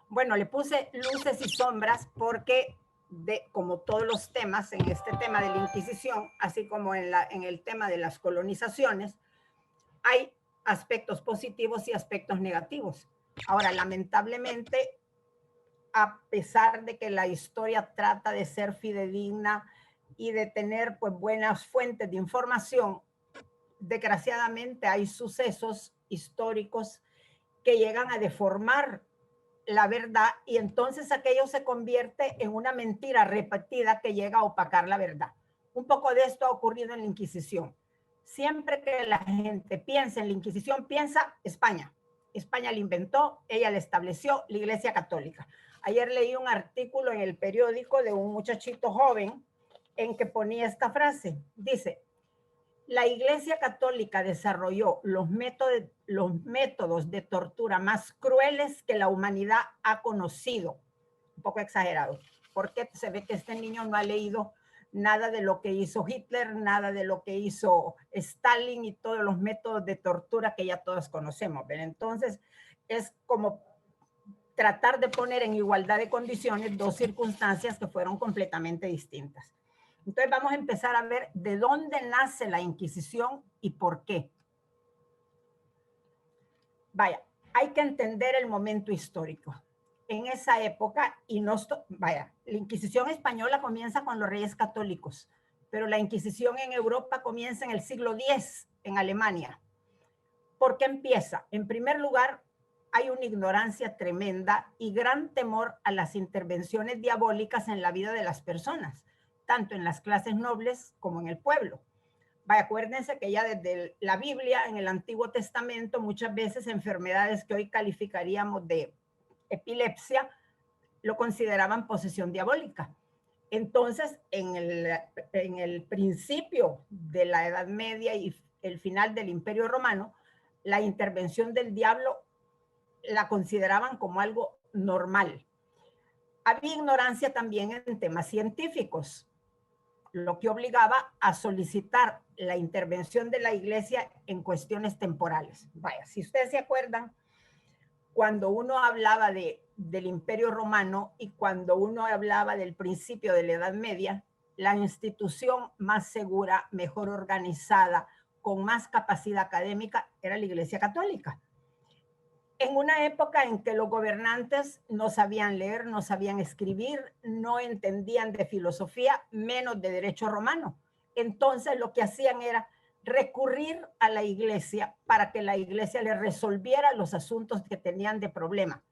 Bueno, le puse luces y sombras porque, como todos los temas, en este tema de la Inquisición, así como en el tema de las colonizaciones, hay aspectos positivos y aspectos negativos. Ahora, lamentablemente, a pesar de que la historia trata de ser fidedigna y de tener pues buenas fuentes de información, desgraciadamente hay sucesos históricos que llegan a deformar la verdad y entonces aquello se convierte en una mentira repetida que llega a opacar la verdad. Un poco de esto ha ocurrido en la Inquisición. Siempre que la gente piensa en la Inquisición, piensa España. España la inventó, ella la estableció, la Iglesia Católica. Ayer leí un artículo en el periódico de un muchachito joven en que ponía esta frase. Dice, la Iglesia Católica desarrolló los métodos de tortura más crueles que la humanidad ha conocido. Un poco exagerado, porque se ve que este niño no ha leído nada de lo que hizo Hitler, nada de lo que hizo Stalin y todos los métodos de tortura que ya todos conocemos. ¿Ven? Entonces, es como tratar de poner en igualdad de condiciones dos circunstancias que fueron completamente distintas. Entonces vamos a empezar a ver de dónde nace la Inquisición y por qué. Vaya, hay que entender el momento histórico. En esa época, la Inquisición española comienza con los reyes católicos, pero la Inquisición en Europa comienza en el siglo X, en Alemania. ¿Por qué empieza? En primer lugar, hay una ignorancia tremenda y gran temor a las intervenciones diabólicas en la vida de las personas, tanto en las clases nobles como en el pueblo. Vaya, acuérdense que ya desde la Biblia, en el Antiguo Testamento, muchas veces enfermedades que hoy calificaríamos de epilepsia, lo consideraban posesión diabólica. Entonces, en el principio de la Edad Media y el final del Imperio Romano, la intervención del diablo la consideraban como algo normal. Había ignorancia también en temas científicos, lo que obligaba a solicitar la intervención de la iglesia en cuestiones temporales. Vaya, si ustedes se acuerdan, cuando uno hablaba del Imperio Romano y cuando uno hablaba del principio de la Edad Media, la institución más segura, mejor organizada, con más capacidad académica, era la Iglesia Católica. En una época en que los gobernantes no sabían leer, no sabían escribir, no entendían de filosofía, menos de derecho romano. Entonces lo que hacían era recurrir a la iglesia para que la iglesia les resolviera los asuntos que tenían de problema.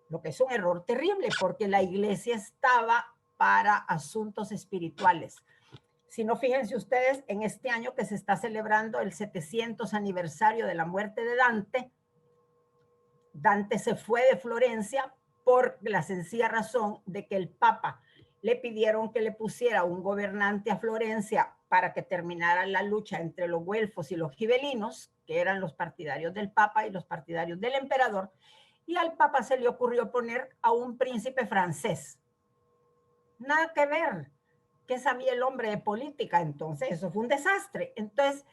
Lo que es un error terrible porque la iglesia estaba para asuntos espirituales. Si no, fíjense ustedes, en este año que se está celebrando el 700 aniversario de la muerte de Dante, Dante se fue de Florencia por la sencilla razón de que el Papa le pidieron que le pusiera un gobernante a Florencia para que terminara la lucha entre los güelfos y los gibelinos, que eran los partidarios del Papa y los partidarios del emperador, y al Papa se le ocurrió poner a un príncipe francés. Nada que ver. ¿Qué sabía el hombre de política? Entonces, eso fue un desastre. Entonces,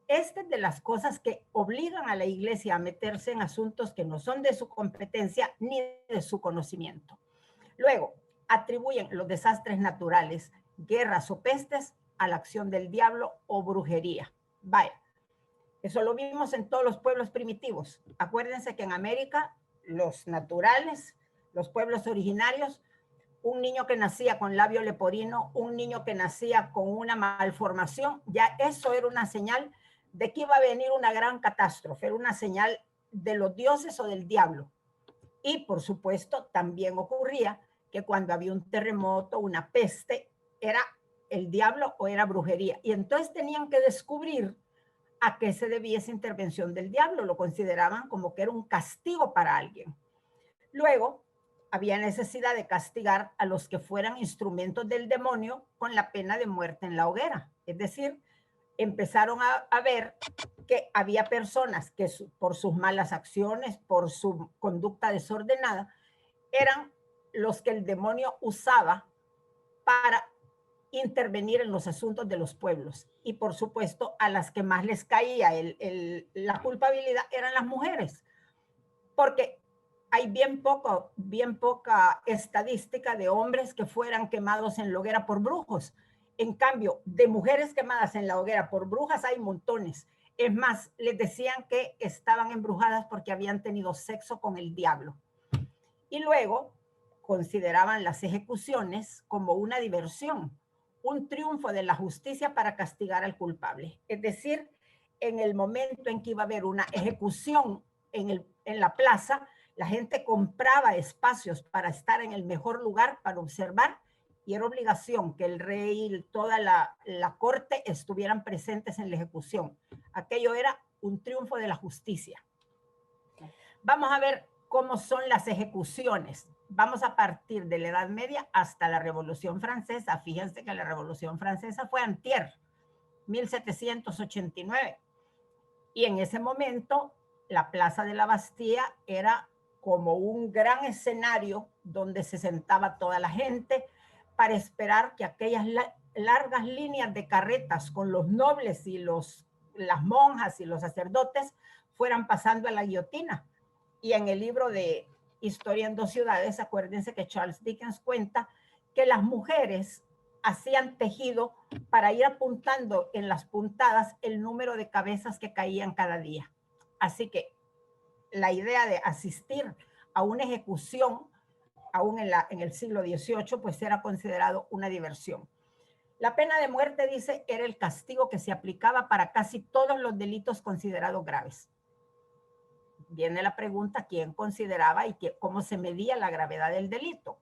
esta es de las cosas que obligan a la iglesia a meterse en asuntos que no son de su competencia ni de su conocimiento. Luego, atribuyen los desastres naturales, guerras o pestes, a la acción del diablo o brujería. Vaya, eso lo vimos en todos los pueblos primitivos. Acuérdense que en América, los naturales, los pueblos originarios, un niño que nacía con labio leporino, un niño que nacía con una malformación, ya eso era una señal de que iba a venir una gran catástrofe, era una señal de los dioses o del diablo. Y por supuesto también ocurría que cuando había un terremoto, una peste, era el diablo o era brujería. Y entonces tenían que descubrir a qué se debía esa intervención del diablo. Lo consideraban como que era un castigo para alguien. Luego, había necesidad de castigar a los que fueran instrumentos del demonio con la pena de muerte en la hoguera. Es decir, empezaron a ver que había personas que por sus malas acciones, por su conducta desordenada, eran los que el demonio usaba para intervenir en los asuntos de los pueblos. Y por supuesto, a las que más les caía la culpabilidad eran las mujeres, porque hay bien poca estadística de hombres que fueran quemados en la hoguera por brujos. En cambio, de mujeres quemadas en la hoguera por brujas hay montones. Es más, les decían que estaban embrujadas porque habían tenido sexo con el diablo. Y luego consideraban las ejecuciones como una diversión, un triunfo de la justicia para castigar al culpable. Es decir, en el momento en que iba a haber una ejecución en la plaza, la gente compraba espacios para estar en el mejor lugar para observar, y era obligación que el rey y toda la corte estuvieran presentes en la ejecución. Aquello era un triunfo de la justicia. Vamos a ver cómo son las ejecuciones. Vamos a partir de la Edad Media hasta la Revolución Francesa. Fíjense que la Revolución Francesa fue antier, 1789. Y en ese momento, la Plaza de la Bastilla era como un gran escenario donde se sentaba toda la gente para esperar que aquellas largas líneas de carretas con los nobles y las monjas y los sacerdotes fueran pasando a la guillotina. Y en el libro de Historia en 2 ciudades, acuérdense que Charles Dickens cuenta que las mujeres hacían tejido para ir apuntando en las puntadas el número de cabezas que caían cada día. Así que la idea de asistir a una ejecución, aún en el siglo XVIII, pues era considerado una diversión. La pena de muerte, dice, era el castigo que se aplicaba para casi todos los delitos considerados graves. Viene la pregunta, ¿quién consideraba y cómo se medía la gravedad del delito?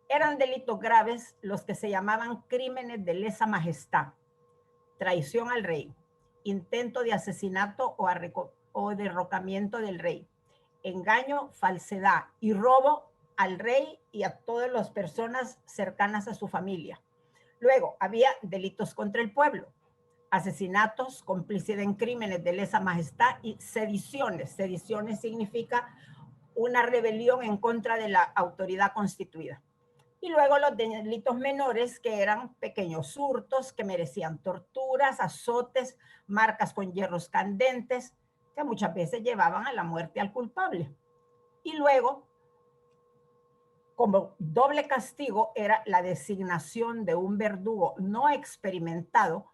Eran delitos graves los que se llamaban crímenes de lesa majestad, traición al rey, intento de asesinato o derrocamiento del rey, engaño, falsedad y robo al rey y a todas las personas cercanas a su familia. Luego había delitos contra el pueblo, asesinatos, complicidad en crímenes de lesa majestad y sediciones. Sediciones significa una rebelión en contra de la autoridad constituida. Y luego los delitos menores, que eran pequeños hurtos que merecían torturas, azotes, marcas con hierros candentes, que muchas veces llevaban a la muerte al culpable. Y luego, como doble castigo, era la designación de un verdugo no experimentado,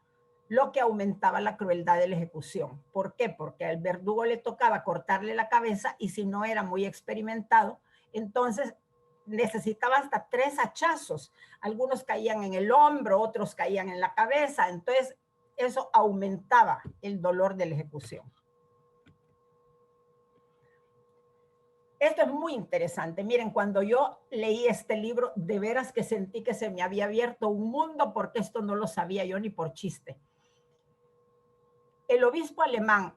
lo que aumentaba la crueldad de la ejecución. ¿Por qué? Porque al verdugo le tocaba cortarle la cabeza, y si no era muy experimentado, entonces necesitaba hasta 3 hachazos. Algunos caían en el hombro, otros caían en la cabeza. Entonces, eso aumentaba el dolor de la ejecución. Esto es muy interesante. Miren, cuando yo leí este libro, de veras que sentí que se me había abierto un mundo, porque esto no lo sabía yo ni por chiste. El obispo alemán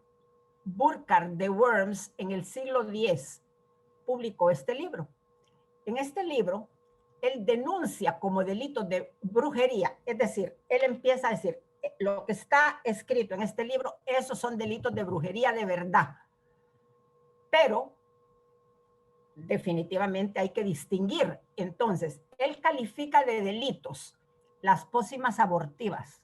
Burkhard de Worms, en el siglo X, publicó este libro. En este libro, él denuncia como delito de brujería, es decir, él empieza a decir, lo que está escrito en este libro, esos son delitos de brujería de verdad. Pero definitivamente hay que distinguir. Entonces, él califica de delitos las pócimas abortivas,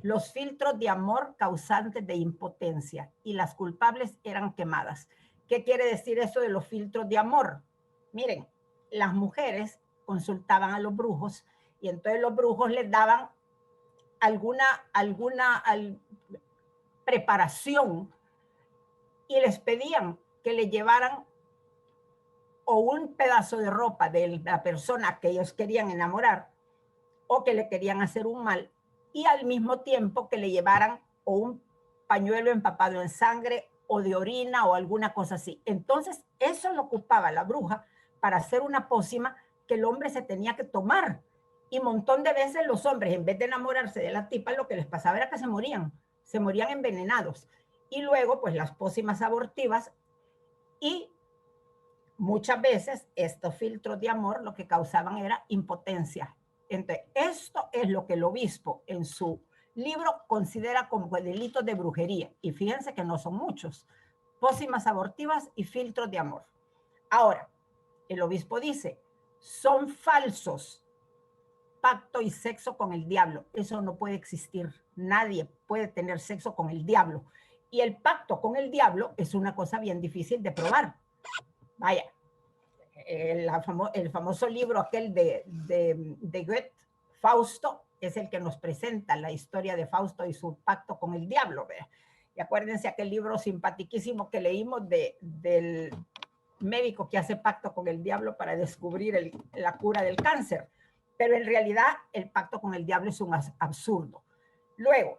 los filtros de amor causantes de impotencia, y las culpables eran quemadas. ¿Qué quiere decir eso de los filtros de amor? Miren, las mujeres consultaban a los brujos, y entonces los brujos les daban alguna preparación, y les pedían que le llevaran o un pedazo de ropa de la persona que ellos querían enamorar, o que le querían hacer un mal, y al mismo tiempo que le llevaran o un pañuelo empapado en sangre o de orina o alguna cosa así. Entonces, eso lo ocupaba la bruja para hacer una pócima que el hombre se tenía que tomar. Y un montón de veces los hombres, en vez de enamorarse de la tipa, lo que les pasaba era que se morían envenenados. Y luego, pues las pócimas abortivas, y muchas veces estos filtros de amor lo que causaban era impotencia. Entonces, esto es lo que el obispo en su libro considera como delitos de brujería. Y fíjense que no son muchos: pócimas abortivas y filtros de amor. Ahora, el obispo dice, son falsos pacto y sexo con el diablo. Eso no puede existir. Nadie puede tener sexo con el diablo. Y el pacto con el diablo es una cosa bien difícil de probar, Vaya, el famoso libro aquel de Goethe, Fausto, es el que nos presenta la historia de Fausto y su pacto con el diablo, ¿verdad? Y acuérdense aquel libro simpaticísimo que leímos del médico que hace pacto con el diablo para descubrir la cura del cáncer. Pero en realidad el pacto con el diablo es un absurdo. Luego,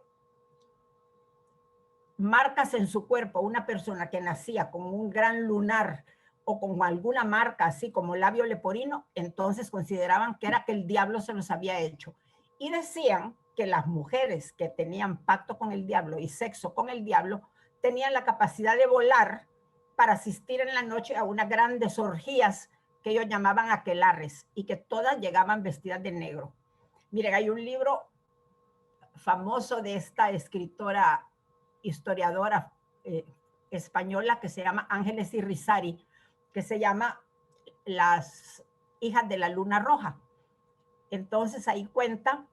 marcas en su cuerpo, una persona que nacía con un gran lunar o con alguna marca así como labio leporino, entonces consideraban que era que el diablo se los había hecho. Y decían que las mujeres que tenían pacto con el diablo y sexo con el diablo tenían la capacidad de volar para asistir en la noche a unas grandes orgías que ellos llamaban aquelarres y que todas llegaban vestidas de negro. Miren, hay un libro famoso de esta escritora, historiadora española que se llama Ángeles Irizarry, que se llama Las hijas de la luna roja. Entonces ahí cuenta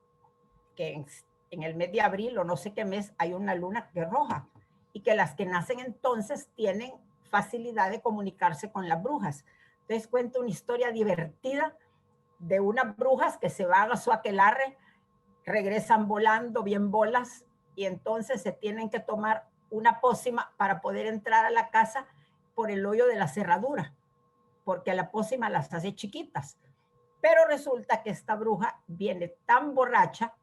que en el mes de abril o no sé qué mes hay una luna que es roja y que las que nacen entonces tienen facilidad de comunicarse con las brujas. Entonces cuenta una historia divertida de unas brujas que se van a su aquelarre, regresan volando bien bolas y entonces se tienen que tomar una pócima para poder entrar a la casa por el hoyo de la cerradura, porque la pócima las hace chiquitas. Pero resulta que esta bruja viene tan borracha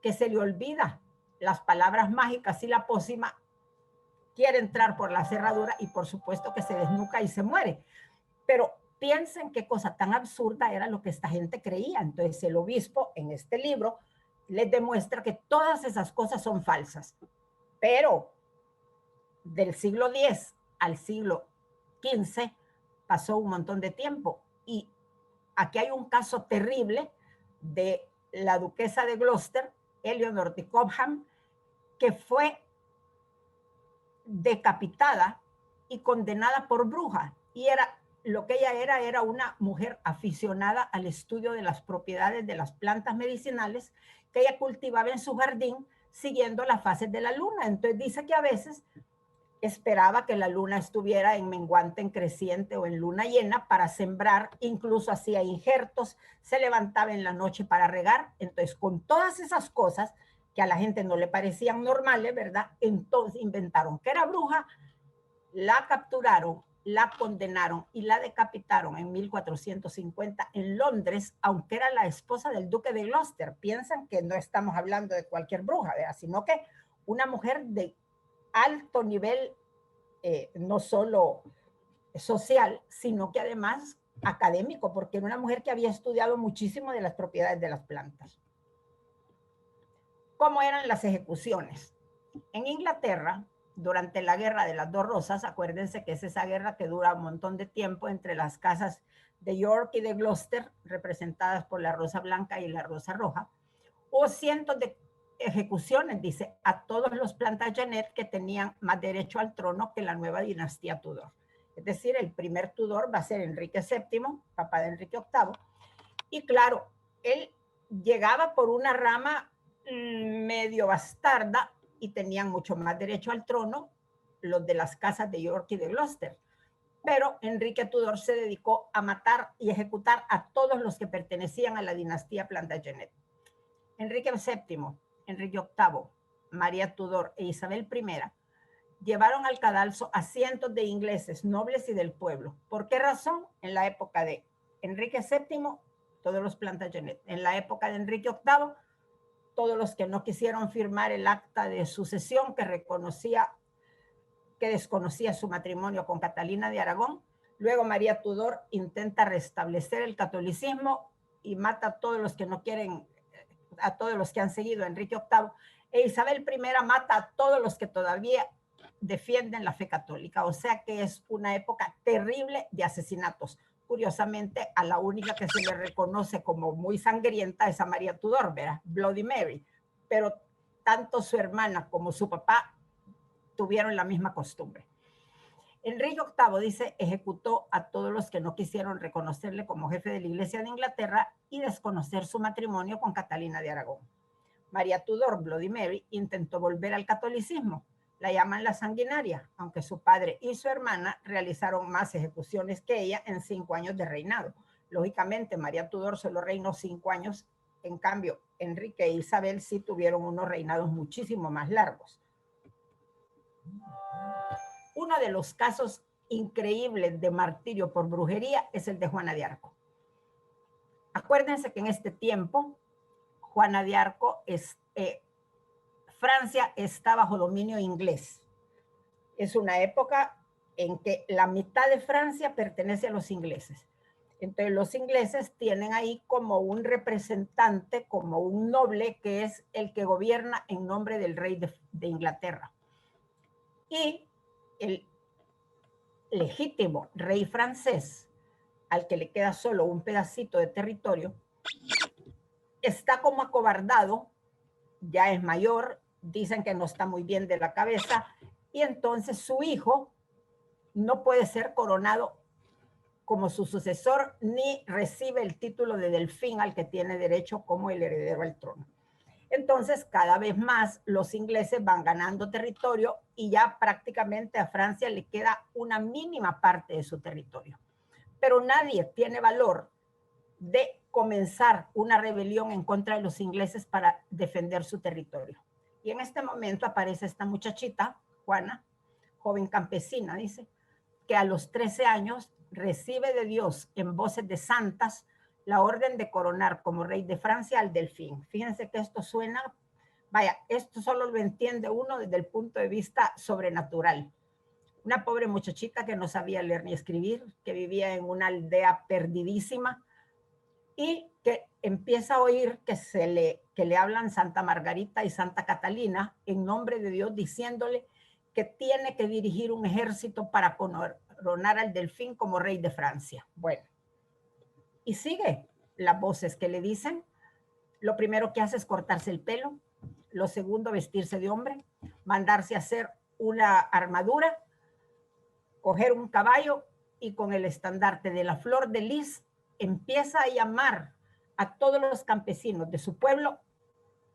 que se le olvida las palabras mágicas y la pócima quiere entrar por la cerradura y por supuesto que se desnuca y se muere. Pero piensen qué cosa tan absurda era lo que esta gente creía. Entonces el obispo en este libro les demuestra que todas esas cosas son falsas. Pero del siglo X al siglo XV pasó un montón de tiempo y aquí hay un caso terrible de la duquesa de Gloucester, Eleanor de Cobham, que fue decapitada y condenada por bruja. Y lo que ella era una mujer aficionada al estudio de las propiedades de las plantas medicinales que ella cultivaba en su jardín siguiendo las fases de la luna. Entonces dice que a veces esperaba que la luna estuviera en menguante, en creciente o en luna llena para sembrar, incluso hacía injertos, se levantaba en la noche para regar. Entonces, con todas esas cosas que a la gente no le parecían normales, ¿verdad? Entonces inventaron que era bruja, la capturaron, la condenaron y la decapitaron en 1450 en Londres, aunque era la esposa del duque de Gloucester. Piensan que no estamos hablando de cualquier bruja, ¿verdad? Sino que una mujer de alto nivel, no solo social, sino que además académico, porque era una mujer que había estudiado muchísimo de las propiedades de las plantas. ¿Cómo eran las ejecuciones? En Inglaterra, durante la Guerra de las Dos Rosas, acuérdense que es esa guerra que dura un montón de tiempo entre las casas de York y de Gloucester, representadas por la rosa blanca y la rosa roja, hubo cientos de ejecuciones, dice, a todos los Plantagenet que tenían más derecho al trono que la nueva dinastía Tudor. Es decir, el primer Tudor va a ser Enrique VII, papá de Enrique VIII, y claro, él llegaba por una rama medio bastarda y tenían mucho más derecho al trono los de las casas de York y de Gloucester. Pero Enrique Tudor se dedicó a matar y ejecutar a todos los que pertenecían a la dinastía Plantagenet. Enrique VII, Enrique VIII, María Tudor e Isabel I llevaron al cadalso a cientos de ingleses, nobles y del pueblo. ¿Por qué razón? En la época de Enrique VII, todos los Plantagenet. En la época de Enrique VIII, todos los que no quisieron firmar el acta de sucesión que desconocía su matrimonio con Catalina de Aragón. Luego María Tudor intenta restablecer el catolicismo y mata a todos los que no quieren, a todos los que han seguido a Enrique VIII. E Isabel I mata a todos los que todavía defienden la fe católica. O sea que es una época terrible de asesinatos. Curiosamente, a la única que se le reconoce como muy sangrienta es a María Tudor, ¿verdad? Bloody Mary. Pero tanto su hermana como su papá tuvieron la misma costumbre. Enrique VIII, dice, ejecutó a todos los que no quisieron reconocerle como jefe de la Iglesia de Inglaterra y desconocer su matrimonio con Catalina de Aragón. María Tudor, Bloody Mary, intentó volver al catolicismo, La llaman la sanguinaria, aunque su padre y su hermana realizaron más ejecuciones que ella en 5 años de reinado. Lógicamente, María Tudor solo reinó 5 años, en cambio, Enrique e Isabel sí tuvieron unos reinados muchísimo más largos. Uno de los casos increíbles de martirio por brujería es el de Juana de Arco. Acuérdense que en este tiempo, Juana de Arco Francia está bajo dominio inglés. Es una época en que la mitad de Francia pertenece a los ingleses. Entonces los ingleses tienen ahí como un representante, como un noble, que es el que gobierna en nombre del rey de Inglaterra. Y el legítimo rey francés, al que le queda solo un pedacito de territorio, está como acobardado, ya es mayor, dicen que no está muy bien de la cabeza, y entonces su hijo no puede ser coronado como su sucesor ni recibe el título de delfín al que tiene derecho como el heredero al trono. Entonces, cada vez más los ingleses van ganando territorio y ya prácticamente a Francia le queda una mínima parte de su territorio. Pero nadie tiene valor de comenzar una rebelión en contra de los ingleses para defender su territorio. Y en este momento aparece esta muchachita, Juana, joven campesina, dice, que a los 13 años recibe de Dios en voces de santas la orden de coronar como rey de Francia al delfín. Fíjense que esto suena, vaya, esto solo lo entiende uno desde el punto de vista sobrenatural. Una pobre muchachita que no sabía leer ni escribir, que vivía en una aldea perdidísima y que empieza a oír que le hablan Santa Margarita y Santa Catalina en nombre de Dios, diciéndole que tiene que dirigir un ejército para coronar al delfín como rey de Francia. Bueno, y sigue las voces que le dicen. Lo primero que hace es cortarse el pelo, lo segundo, vestirse de hombre, mandarse a hacer una armadura, coger un caballo y con el estandarte de la flor de lis empieza a llamar a todos los campesinos de su pueblo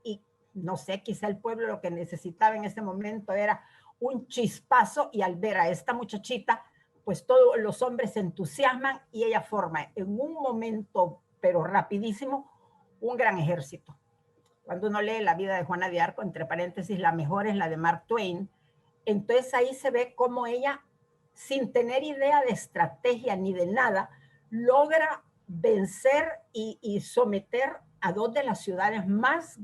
y no sé, quizá el pueblo lo que necesitaba en ese momento era un chispazo y al ver a esta muchachita, pues todos los hombres se entusiasman y ella forma en un momento, pero rapidísimo, un gran ejército. Cuando uno lee la vida de Juana de Arco, entre paréntesis, la mejor es la de Mark Twain, entonces ahí se ve cómo ella, sin tener idea de estrategia ni de nada, logra vencer y someter a dos de las ciudades más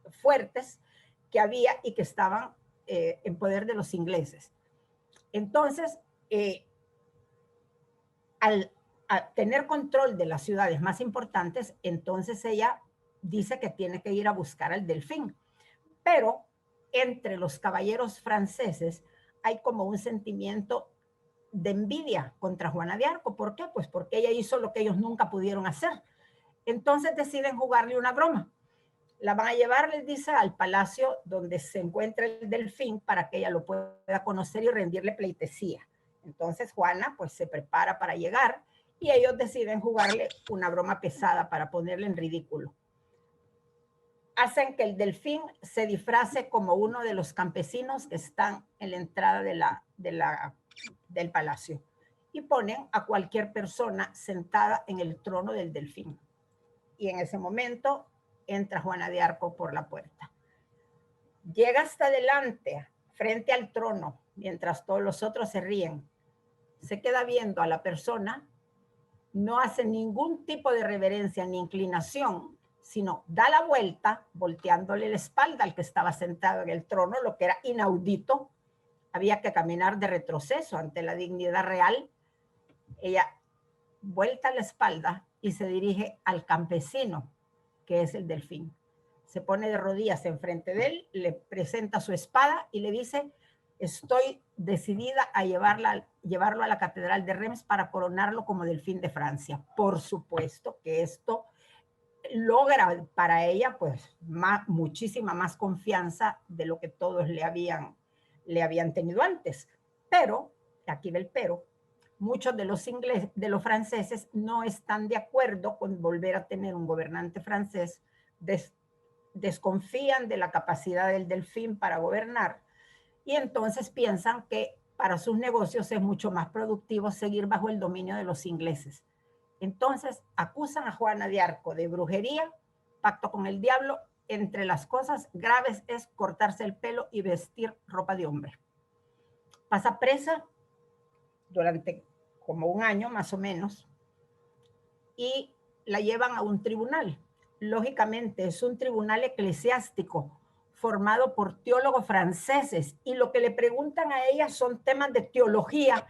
fuertes que había y que estaban en poder de los ingleses. Entonces, al tener control de las ciudades más importantes, entonces ella dice que tiene que ir a buscar al delfín. Pero entre los caballeros franceses hay como un sentimiento de envidia contra Juana de Arco. ¿Por qué? Pues porque ella hizo lo que ellos nunca pudieron hacer. Entonces deciden jugarle una broma. La van a llevar, les dice, al palacio donde se encuentra el delfín para que ella lo pueda conocer y rendirle pleitesía. Entonces Juana pues se prepara para llegar y ellos deciden jugarle una broma pesada para ponerle en ridículo. Hacen que el delfín se disfrace como uno de los campesinos que están en la entrada del palacio y ponen a cualquier persona sentada en el trono del delfín. Y en ese momento entra Juana de Arco por la puerta. Llega hasta adelante, frente al trono, mientras todos los otros se ríen. Se queda viendo a la persona, no hace ningún tipo de reverencia ni inclinación, sino da la vuelta, volteándole la espalda al que estaba sentado en el trono, lo que era inaudito. Había que caminar de retroceso ante la dignidad real. Ella vuelta la espalda y se dirige al campesino, que es el delfín. Se pone de rodillas enfrente de él, le presenta su espada y le dice: estoy decidida a llevarlo a la catedral de Reims para coronarlo como delfín de Francia. Por supuesto que esto logra para ella pues muchísima más confianza de lo que todos le habían tenido antes. Pero, aquí ve el pero, muchos de los franceses no están de acuerdo con volver a tener un gobernante francés, desconfían de la capacidad del delfín para gobernar y entonces piensan que para sus negocios es mucho más productivo seguir bajo el dominio de los ingleses. Entonces acusan a Juana de Arco de brujería, pacto con el diablo. Entre las cosas graves es cortarse el pelo y vestir ropa de hombre. Pasa presa durante como un año más o menos y la llevan a un tribunal. Lógicamente es un tribunal eclesiástico formado por teólogos franceses y lo que le preguntan a ella son temas de teología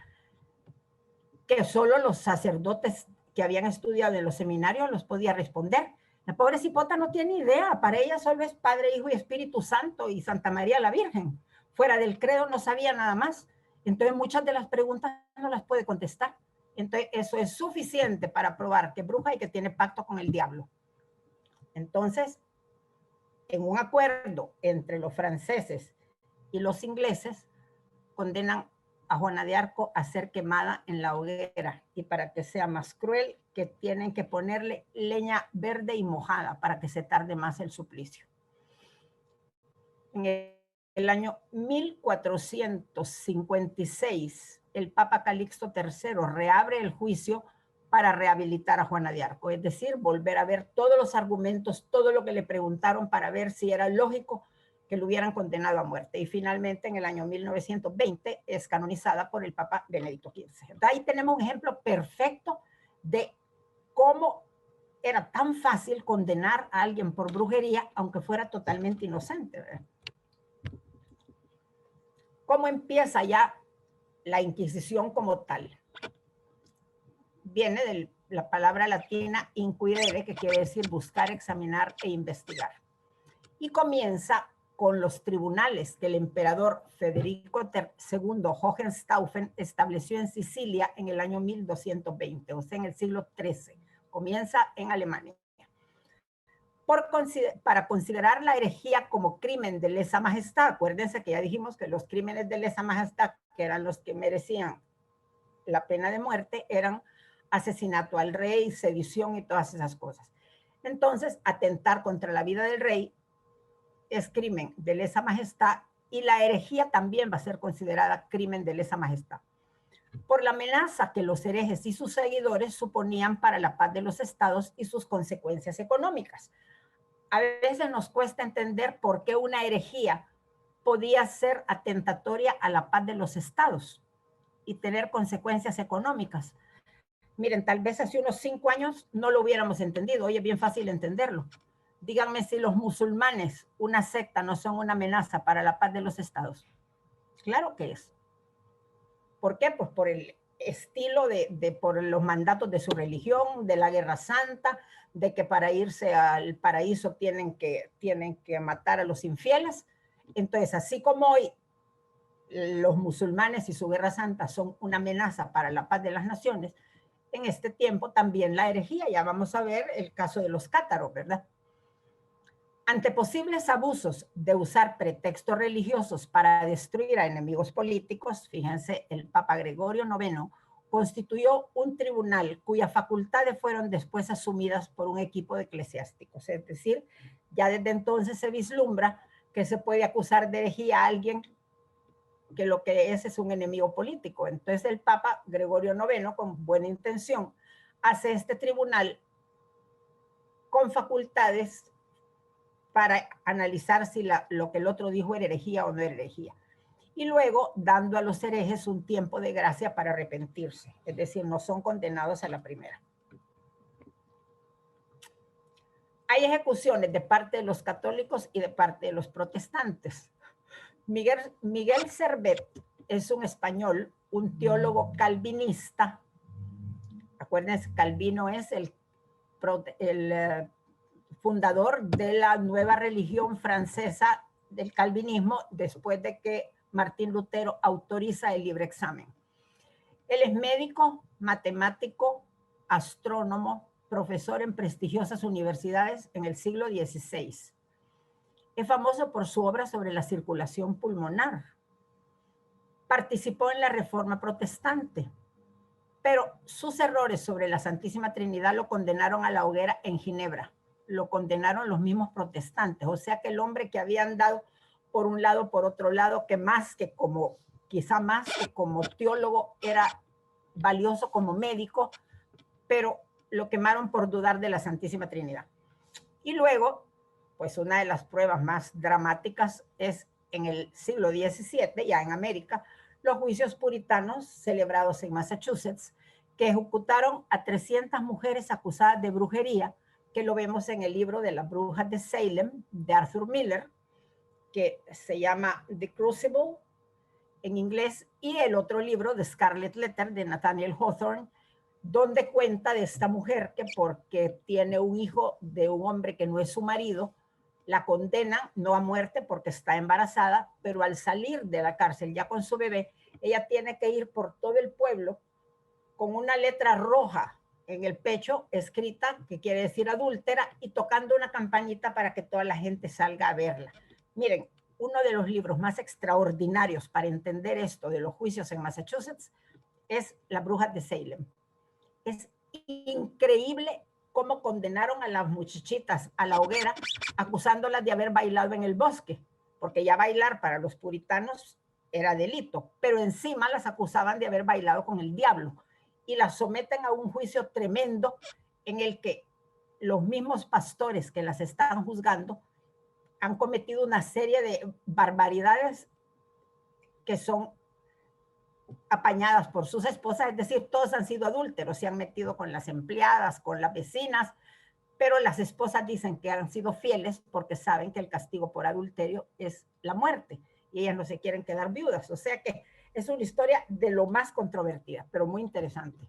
que solo los sacerdotes que habían estudiado en los seminarios los podía responder. La pobre cipota no tiene idea, para ella solo es Padre, Hijo y Espíritu Santo y Santa María la Virgen. Fuera del credo no sabía nada más. Entonces muchas de las preguntas no las puede contestar. Entonces eso es suficiente para probar que es bruja y que tiene pacto con el diablo. Entonces, en un acuerdo entre los franceses y los ingleses, condenan a Juana de Arco a ser quemada en la hoguera, y para que sea más cruel, que tienen que ponerle leña verde y mojada para que se tarde más el suplicio. En el año 1456, el Papa Calixto III reabre el juicio para rehabilitar a Juana de Arco, es decir, volver a ver todos los argumentos, todo lo que le preguntaron para ver si era lógico que lo hubieran condenado a muerte. Y finalmente, en el año 1920, es canonizada por el Papa Benedicto XV. Entonces, ahí tenemos un ejemplo perfecto de cómo era tan fácil condenar a alguien por brujería, aunque fuera totalmente inocente, ¿verdad? ¿Cómo empieza ya la Inquisición como tal? Viene de la palabra latina inquirere, que quiere decir buscar, examinar e investigar. Y comienza con los tribunales que el emperador Federico II Hohenstaufen estableció en Sicilia en el año 1220, o sea, en el siglo XIII. Comienza en Alemania. Para considerar la herejía como crimen de lesa majestad, acuérdense que ya dijimos que los crímenes de lesa majestad, que eran los que merecían la pena de muerte, eran asesinato al rey, sedición y todas esas cosas. Entonces, atentar contra la vida del rey es crimen de lesa majestad, y la herejía también va a ser considerada crimen de lesa majestad, por la amenaza que los herejes y sus seguidores suponían para la paz de los estados y sus consecuencias económicas. A veces nos cuesta entender por qué una herejía podía ser atentatoria a la paz de los estados y tener consecuencias económicas. Miren, tal vez hace unos 5 años no lo hubiéramos entendido, hoy es bien fácil entenderlo. Díganme si los musulmanes, una secta, no son una amenaza para la paz de los estados. Claro que es. ¿Por qué? Pues por el estilo por los mandatos de su religión, de la Guerra Santa, de que para irse al paraíso tienen que matar a los infieles. Entonces, así como hoy los musulmanes y su Guerra Santa son una amenaza para la paz de las naciones, en este tiempo también la herejía. Ya vamos a ver el caso de los cátaros, ¿verdad? Ante posibles abusos de usar pretextos religiosos para destruir a enemigos políticos, fíjense, el Papa Gregorio IX constituyó un tribunal cuyas facultades fueron después asumidas por un equipo de eclesiásticos. Es decir, ya desde entonces se vislumbra que se puede acusar de herejía a alguien que lo que es un enemigo político. Entonces el Papa Gregorio IX, con buena intención, hace este tribunal con facultades para analizar si lo que el otro dijo era herejía o no era herejía. Y luego dando a los herejes un tiempo de gracia para arrepentirse. Es decir, no son condenados a la primera. Hay ejecuciones de parte de los católicos y de parte de los protestantes. Miguel Servet es un español, un teólogo calvinista. Acuérdense, Calvino es el fundador de la nueva religión francesa del calvinismo, después de que Martín Lutero autoriza el libre examen. Él es médico, matemático, astrónomo, profesor en prestigiosas universidades en el siglo XVI. Es famoso por su obra sobre la circulación pulmonar. Participó en la Reforma Protestante, pero sus errores sobre la Santísima Trinidad lo condenaron a la hoguera en Ginebra. Lo condenaron los mismos protestantes, o sea que el hombre que había andado por un lado, por otro lado, que quizá más que como teólogo era valioso como médico, pero lo quemaron por dudar de la Santísima Trinidad. Y luego, pues una de las pruebas más dramáticas es en el siglo XVII, ya en América, los juicios puritanos celebrados en Massachusetts, que ejecutaron a 300 mujeres acusadas de brujería, que lo vemos en el libro de las brujas de Salem, de Arthur Miller, que se llama The Crucible en inglés, y el otro libro de Scarlet Letter de Nathaniel Hawthorne, donde cuenta de esta mujer que porque tiene un hijo de un hombre que no es su marido, la condena no a muerte porque está embarazada, pero al salir de la cárcel ya con su bebé, ella tiene que ir por todo el pueblo con una letra roja en el pecho escrita, que quiere decir adúltera, y tocando una campanita para que toda la gente salga a verla. Miren, uno de los libros más extraordinarios para entender esto de los juicios en Massachusetts es Las brujas de Salem. Es increíble cómo condenaron a las muchachitas a la hoguera acusándolas de haber bailado en el bosque, porque ya bailar para los puritanos era delito, pero encima las acusaban de haber bailado con el diablo y las someten a un juicio tremendo en el que los mismos pastores que las están juzgando han cometido una serie de barbaridades que son apañadas por sus esposas, es decir, todos han sido adúlteros, se han metido con las empleadas, con las vecinas, pero las esposas dicen que han sido fieles porque saben que el castigo por adulterio es la muerte y ellas no se quieren quedar viudas. O sea que es una historia de lo más controvertida, pero muy interesante.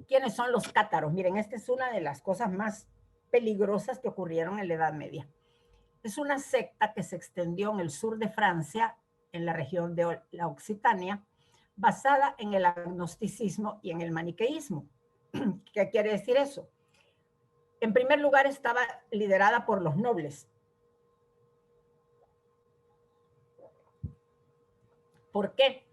¿Quiénes son los cátaros? Miren, esta es una de las cosas más peligrosas que ocurrieron en la Edad Media. Es una secta que se extendió en el sur de Francia, en la región de la Occitania, basada en el agnosticismo y en el maniqueísmo. ¿Qué quiere decir eso? En primer lugar, estaba liderada por los nobles. ¿Por qué?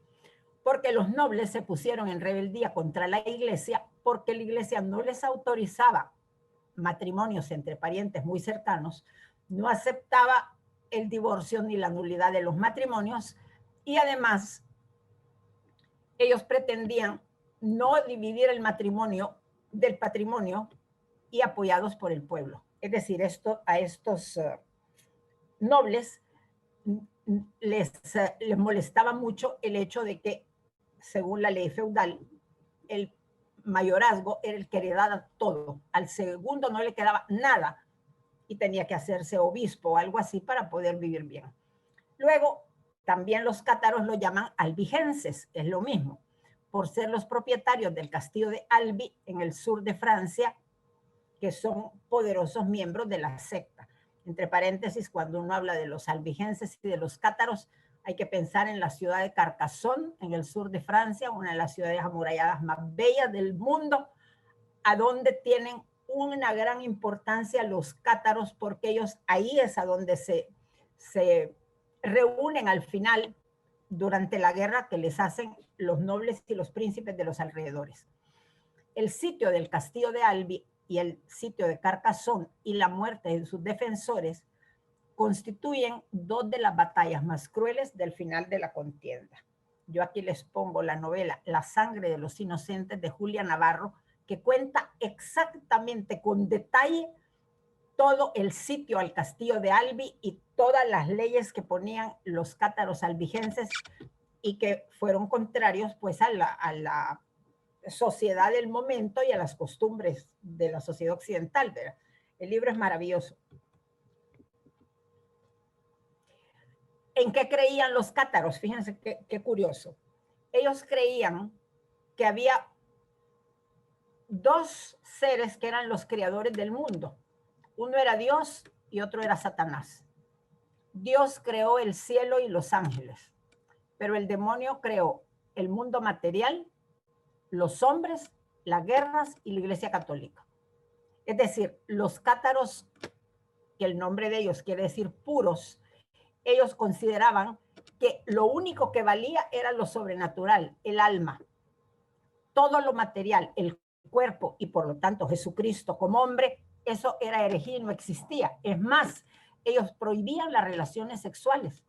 Porque los nobles se pusieron en rebeldía contra la iglesia porque la iglesia no les autorizaba matrimonios entre parientes muy cercanos, no aceptaba el divorcio ni la nulidad de los matrimonios y además ellos pretendían no dividir el matrimonio del patrimonio y apoyados por el pueblo. Es decir, a estos nobles les molestaba mucho el hecho de que, según la ley feudal, el mayorazgo era el que heredaba todo. Al segundo no le quedaba nada y tenía que hacerse obispo o algo así para poder vivir bien. Luego, también los cátaros lo llaman albigenses, es lo mismo, por ser los propietarios del castillo de Albi en el sur de Francia, que son poderosos miembros de la secta. Entre paréntesis, cuando uno habla de los albigenses y de los cátaros, hay que pensar en la ciudad de Carcassonne, en el sur de Francia, una de las ciudades amuralladas más bellas del mundo, a donde tienen una gran importancia los cátaros, porque ellos ahí es a donde se reúnen al final durante la guerra que les hacen los nobles y los príncipes de los alrededores. El sitio del castillo de Albi y el sitio de Carcassonne y la muerte de sus defensores constituyen dos de las batallas más crueles del final de la contienda. Yo aquí les pongo la novela La sangre de los inocentes de Julia Navarro, que cuenta exactamente con detalle todo el sitio al castillo de Albi y todas las leyes que ponían los cátaros albigenses y que fueron contrarios pues a la sociedad del momento y a las costumbres de la sociedad occidental, ¿verdad? El libro es maravilloso. ¿En qué creían los cátaros? Fíjense qué curioso. Ellos creían que había dos seres que eran los creadores del mundo. Uno era Dios y otro era Satanás. Dios creó el cielo y los ángeles, pero el demonio creó el mundo material, los hombres, las guerras y la Iglesia Católica. Es decir, los cátaros, que el nombre de ellos quiere decir puros, ellos consideraban que lo único que valía era lo sobrenatural, el alma. Todo lo material, el cuerpo y por lo tanto Jesucristo como hombre, eso era herejía y no existía. Es más, ellos prohibían las relaciones sexuales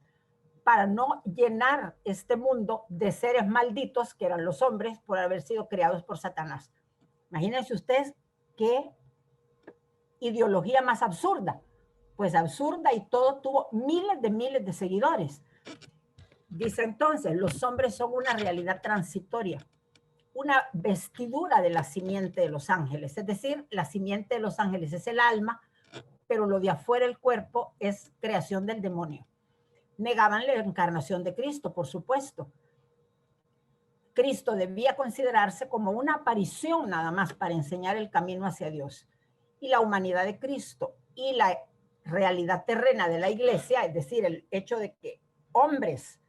para no llenar este mundo de seres malditos que eran los hombres por haber sido creados por Satanás. Imagínense ustedes qué ideología más absurda. Pues absurda, y todo tuvo miles de seguidores. Dice entonces, los hombres son una realidad transitoria, una vestidura de la simiente de los ángeles. Es decir, la simiente de los ángeles es el alma, pero lo de afuera, el cuerpo, es creación del demonio. Negaban la encarnación de Cristo, por supuesto. Cristo debía considerarse como una aparición nada más para enseñar el camino hacia Dios. Y la humanidad de Cristo y la realidad terrena de la iglesia, es decir, el hecho de que hombres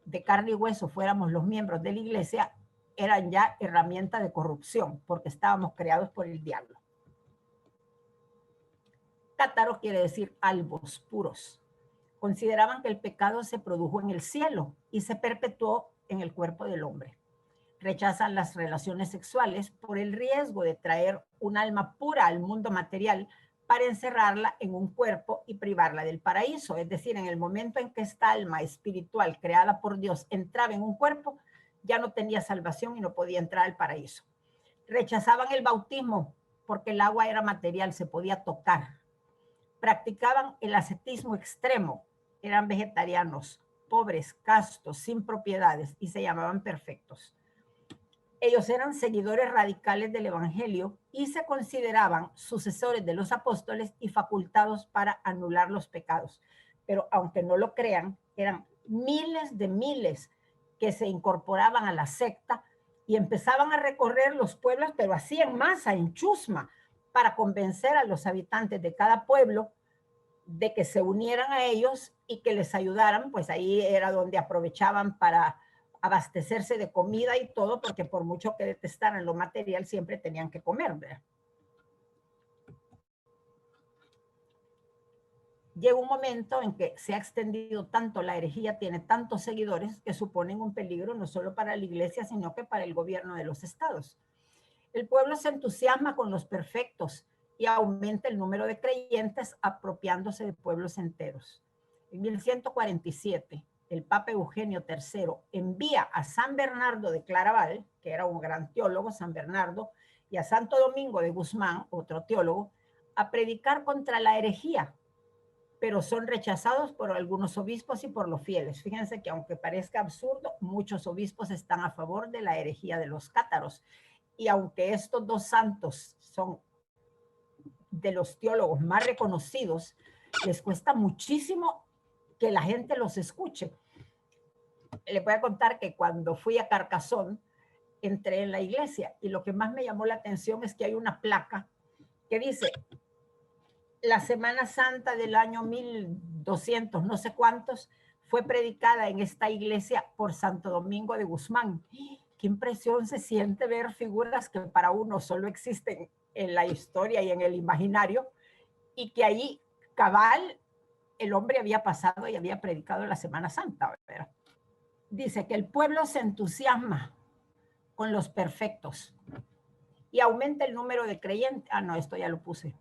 de carne y hueso fuéramos los miembros de la iglesia, eran ya herramientas de corrupción, porque estábamos creados por el diablo. Cátaro quiere decir albos, puros. Consideraban que el pecado se produjo en el cielo y se perpetuó en el cuerpo del hombre. Rechazan las relaciones sexuales por el riesgo de traer un alma pura al mundo material para encerrarla en un cuerpo y privarla del paraíso. Es decir, en el momento en que esta alma espiritual creada por Dios entraba en un cuerpo, ya no tenía salvación y no podía entrar al paraíso. Rechazaban el bautismo porque el agua era material, se podía tocar. Practicaban el ascetismo extremo, eran vegetarianos, pobres, castos, sin propiedades, y se llamaban perfectos. Ellos eran seguidores radicales del evangelio y se consideraban sucesores de los apóstoles y facultados para anular los pecados. Pero aunque no lo crean, eran miles que se incorporaban a la secta y empezaban a recorrer los pueblos, pero así en masa, en chusma, para convencer a los habitantes de cada pueblo de que se unieran a ellos y que les ayudaran. Pues ahí era donde aprovechaban para abastecerse de comida y todo, porque por mucho que detestaran lo material, siempre tenían que comer, ¿verdad? Llega un momento en que se ha extendido tanto la herejía, tiene tantos seguidores que suponen un peligro no solo para la iglesia, sino que para el gobierno de los estados. El pueblo se entusiasma con los perfectos y aumenta el número de creyentes apropiándose de pueblos enteros. En 1147, el Papa Eugenio III envía a San Bernardo de Claraval, que era un gran teólogo, San Bernardo, y a Santo Domingo de Guzmán, otro teólogo, a predicar contra la herejía, pero son rechazados por algunos obispos y por los fieles. Fíjense que aunque parezca absurdo, muchos obispos están a favor de la herejía de los cátaros. Y aunque estos dos santos son de los teólogos más reconocidos, les cuesta muchísimo que la gente los escuche. Les voy a contar que cuando fui a Carcassonne, entré en la iglesia y lo que más me llamó la atención es que hay una placa que dice: la Semana Santa del año 1200, no sé cuántos, fue predicada en esta iglesia por Santo Domingo de Guzmán. Qué impresión se siente ver figuras que para uno solo existen en la historia y en el imaginario, y que allí cabal el hombre había pasado y había predicado la Semana Santa, ¿verdad? Dice que el pueblo se entusiasma con los perfectos y aumenta el número de creyentes. Ah, no, esto ya lo puse.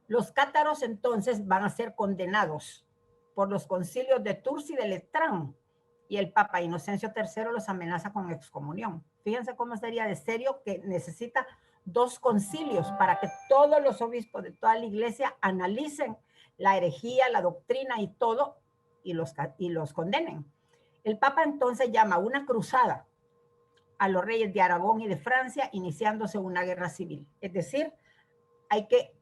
Los cátaros entonces van a ser condenados por los concilios de Tours y de Letrán, y el Papa Inocencio III los amenaza con excomunión. Fíjense cómo sería de serio que necesita 2 concilios para que todos los obispos de toda la iglesia analicen la herejía, la doctrina y todo, y los condenen. El Papa entonces llama una cruzada a los reyes de Aragón y de Francia, iniciándose una guerra civil. Es decir, hay que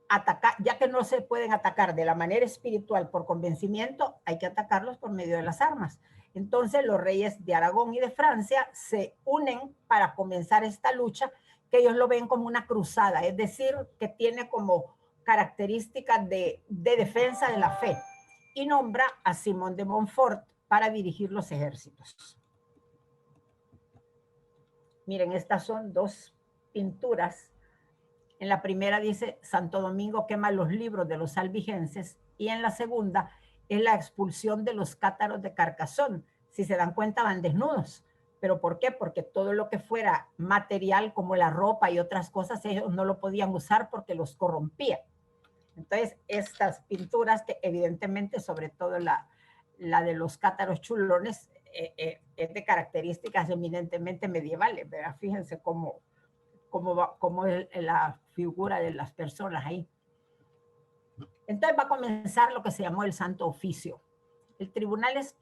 atacar, ya que no se pueden atacar de la manera espiritual por convencimiento, hay que atacarlos por medio de las armas. Entonces los reyes de Aragón y de Francia se unen para comenzar esta lucha, que ellos lo ven como una cruzada, es decir, que tiene como características de defensa de la fe, y nombra a Simón de Montfort para dirigir los ejércitos. Miren, estas son 2 pinturas. En la primera dice: Santo Domingo quema los libros de los albigenses, y en la segunda es la expulsión de los cátaros de Carcassonne. Si se dan cuenta, van desnudos. ¿Pero por qué? Porque todo lo que fuera material, como la ropa y otras cosas, ellos no lo podían usar porque los corrompía. Entonces, estas pinturas, que evidentemente, sobre todo la de los cátaros chulones, es de características eminentemente medievales, ¿verdad? Fíjense cómo es la figura de las personas ahí. Entonces va a comenzar lo que se llamó el Santo Oficio. El tribunal es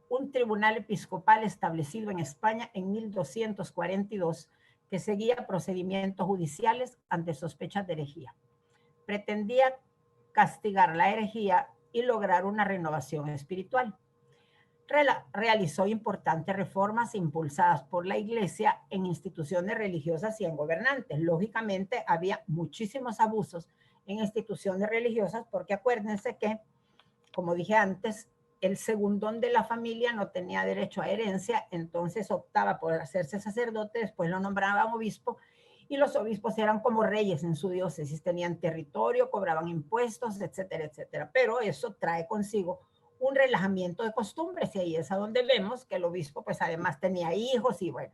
un tribunal episcopal establecido en España en 1242 que seguía procedimientos judiciales ante sospechas de herejía. Pretendía castigar la herejía y lograr una renovación espiritual. Realizó importantes reformas impulsadas por la Iglesia en instituciones religiosas y en gobernantes. Lógicamente, había muchísimos abusos en instituciones religiosas porque acuérdense que, como dije antes, el segundón de la familia no tenía derecho a herencia, entonces optaba por hacerse sacerdote, después lo nombraban obispo, y los obispos eran como reyes en su diócesis, tenían territorio, cobraban impuestos, etcétera, etcétera. Pero eso trae consigo un relajamiento de costumbres, y ahí es a donde vemos que el obispo pues además tenía hijos y bueno.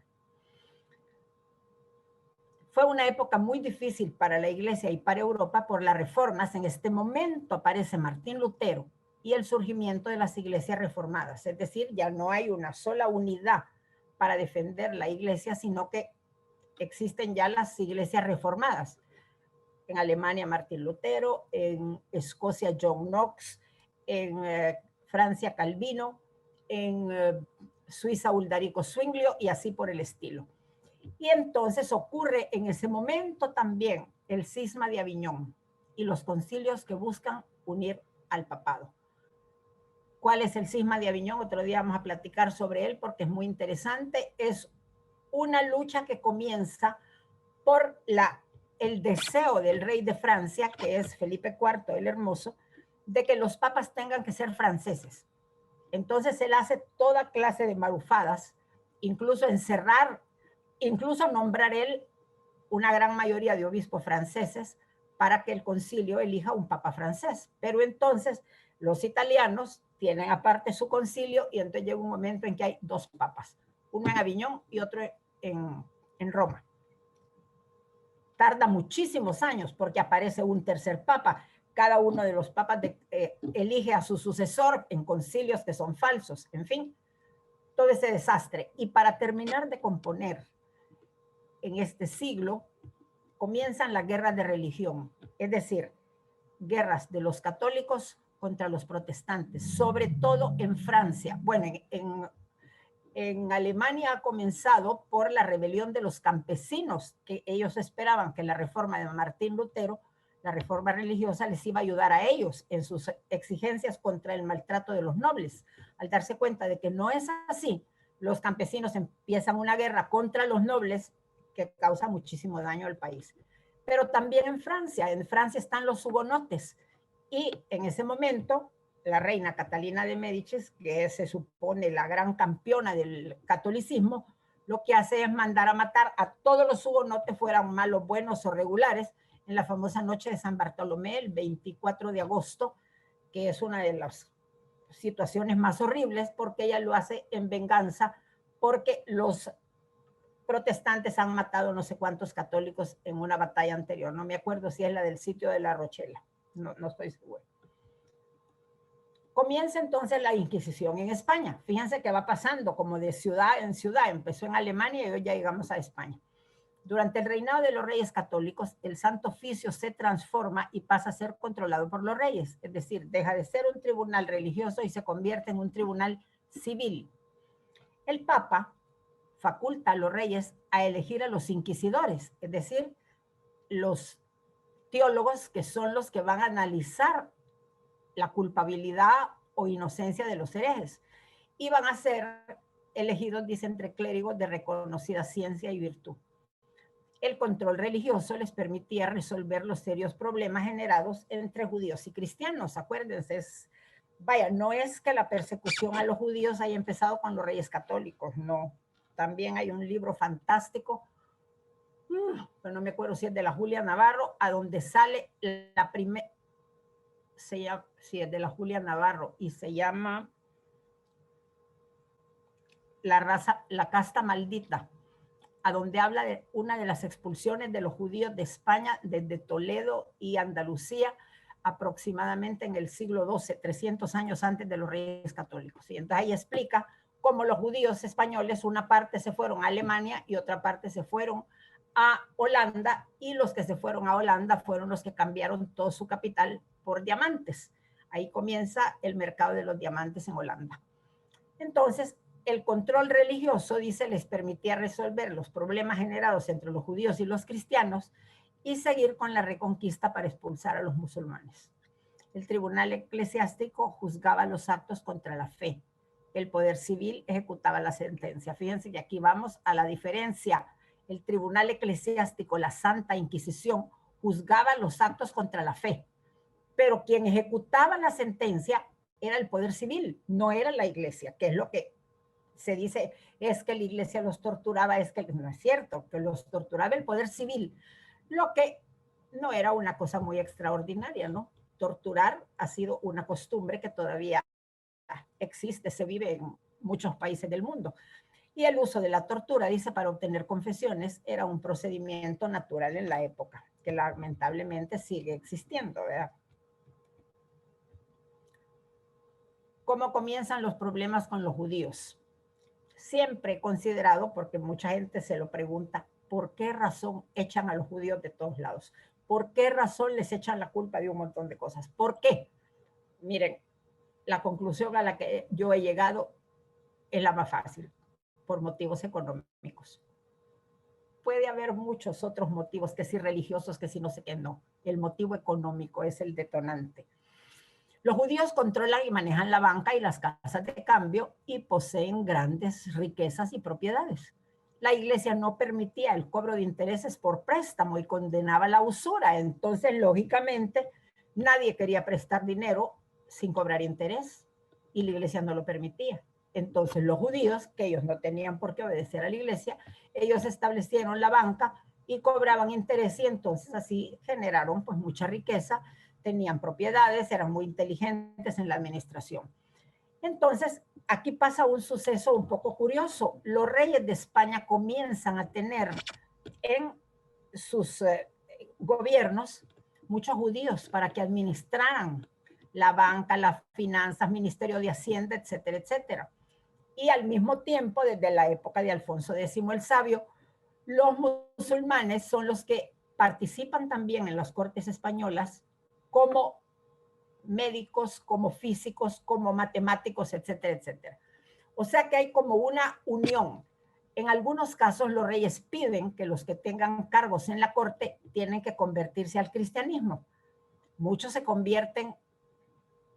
Fue una época muy difícil para la Iglesia y para Europa por las reformas. En este momento aparece Martín Lutero y el surgimiento de las iglesias reformadas. Es decir, ya no hay una sola unidad para defender la Iglesia, sino que existen ya las iglesias reformadas. En Alemania Martín Lutero, en Escocia John Knox, en Francia Calvino, en Suiza Uldarico Zwinglio y así por el estilo. Y entonces ocurre en ese momento también el cisma de Aviñón y los concilios que buscan unir al papado. ¿Cuál es el cisma de Aviñón? Otro día vamos a platicar sobre él porque es muy interesante. Es una lucha que comienza por el deseo del rey de Francia, que es Felipe IV el Hermoso, de que los papas tengan que ser franceses. Entonces él hace toda clase de marufadas, incluso incluso nombrar él una gran mayoría de obispos franceses para que el concilio elija un papa francés. Pero entonces los italianos tienen aparte su concilio y entonces llega un momento en que hay dos papas, uno en Aviñón y otro en Roma. Tarda muchísimos años porque aparece un tercer papa. Cada uno de los papas elige a su sucesor en concilios que son falsos. En fin, todo ese desastre. Y para terminar de componer en este siglo, comienzan las guerras de religión, es decir, guerras de los católicos contra los protestantes, sobre todo en Francia. Bueno, en Alemania ha comenzado por la rebelión de los campesinos, que ellos esperaban que la reforma de Martín Lutero, la reforma religiosa, les iba a ayudar a ellos en sus exigencias contra el maltrato de los nobles. Al darse cuenta de que no es así, los campesinos empiezan una guerra contra los nobles que causa muchísimo daño al país. Pero también en Francia están los hugonotes, y en ese momento la reina Catalina de Médicis, que se supone la gran campeona del catolicismo, lo que hace es mandar a matar a todos los hugonotes, fueran malos, buenos o regulares, en la famosa noche de San Bartolomé, el 24 de agosto, que es una de las situaciones más horribles, porque ella lo hace en venganza, porque los protestantes han matado no sé cuántos católicos en una batalla anterior. No me acuerdo si es la del sitio de La Rochela, no estoy seguro. Comienza entonces la Inquisición en España. Fíjense que va pasando como de ciudad en ciudad. Empezó en Alemania y hoy ya llegamos a España. Durante el reinado de los reyes católicos, el Santo Oficio se transforma y pasa a ser controlado por los reyes. Es decir, deja de ser un tribunal religioso y se convierte en un tribunal civil. El Papa faculta a los reyes a elegir a los inquisidores, es decir, los teólogos que son los que van a analizar la culpabilidad o inocencia de los herejes, y van a ser elegidos, dice, entre clérigos de reconocida ciencia y virtud. El control religioso les permitía resolver los serios problemas generados entre judíos y cristianos. Acuérdense, vaya, no es que la persecución a los judíos haya empezado con los reyes católicos, no. También hay un libro fantástico, pero no me acuerdo si es de la Julia Navarro, a donde sale la primera, sí, es de la Julia Navarro, y se llama La casta maldita, a donde habla de una de las expulsiones de los judíos de España desde Toledo y Andalucía aproximadamente en el siglo XII, 300 años antes de los Reyes Católicos. Y entonces ahí explica cómo los judíos españoles, una parte se fueron a Alemania y otra parte se fueron a Holanda, y los que se fueron a Holanda fueron los que cambiaron todo su capital por diamantes. Ahí comienza el mercado de los diamantes en Holanda. Entonces, el control religioso, dice, les permitía resolver los problemas generados entre los judíos y los cristianos y seguir con la reconquista para expulsar a los musulmanes. El tribunal eclesiástico juzgaba los actos contra la fe. El poder civil ejecutaba la sentencia. Fíjense que aquí vamos a la diferencia. El tribunal eclesiástico, la Santa Inquisición, juzgaba los actos contra la fe, pero quien ejecutaba la sentencia era el poder civil, no era la iglesia, que es lo que se dice, es que la iglesia los torturaba, es que no es cierto, que los torturaba el poder civil, lo que no era una cosa muy extraordinaria, ¿no? Torturar ha sido una costumbre que todavía existe, se vive en muchos países del mundo. Y el uso de la tortura, dice, para obtener confesiones era un procedimiento natural en la época, que lamentablemente sigue existiendo, ¿verdad? ¿Cómo comienzan los problemas con los judíos? Siempre he considerado, porque mucha gente se lo pregunta, ¿por qué razón echan a los judíos de todos lados? ¿Por qué razón les echan la culpa de un montón de cosas? ¿Por qué? Miren, la conclusión a la que yo he llegado es la más fácil, por motivos económicos. Puede haber muchos otros motivos, que si religiosos, que si no sé qué, no. El motivo económico es el detonante. Los judíos controlan y manejan la banca y las casas de cambio y poseen grandes riquezas y propiedades. La iglesia no permitía el cobro de intereses por préstamo y condenaba la usura. Entonces, lógicamente, nadie quería prestar dinero sin cobrar interés y la iglesia no lo permitía. Entonces, los judíos, que ellos no tenían por qué obedecer a la iglesia, ellos establecieron la banca y cobraban interés, y entonces así generaron pues mucha riqueza, tenían propiedades, eran muy inteligentes en la administración. Entonces, aquí pasa un suceso un poco curioso. Los reyes de España comienzan a tener en sus gobiernos muchos judíos para que administraran la banca, las finanzas, Ministerio de Hacienda, etcétera, etcétera. Y al mismo tiempo, desde la época de Alfonso X el Sabio, los musulmanes son los que participan también en las cortes españolas como médicos, como físicos, como matemáticos, etcétera, etcétera. O sea que hay como una unión. En algunos casos los reyes piden que los que tengan cargos en la corte tienen que convertirse al cristianismo. Muchos se convierten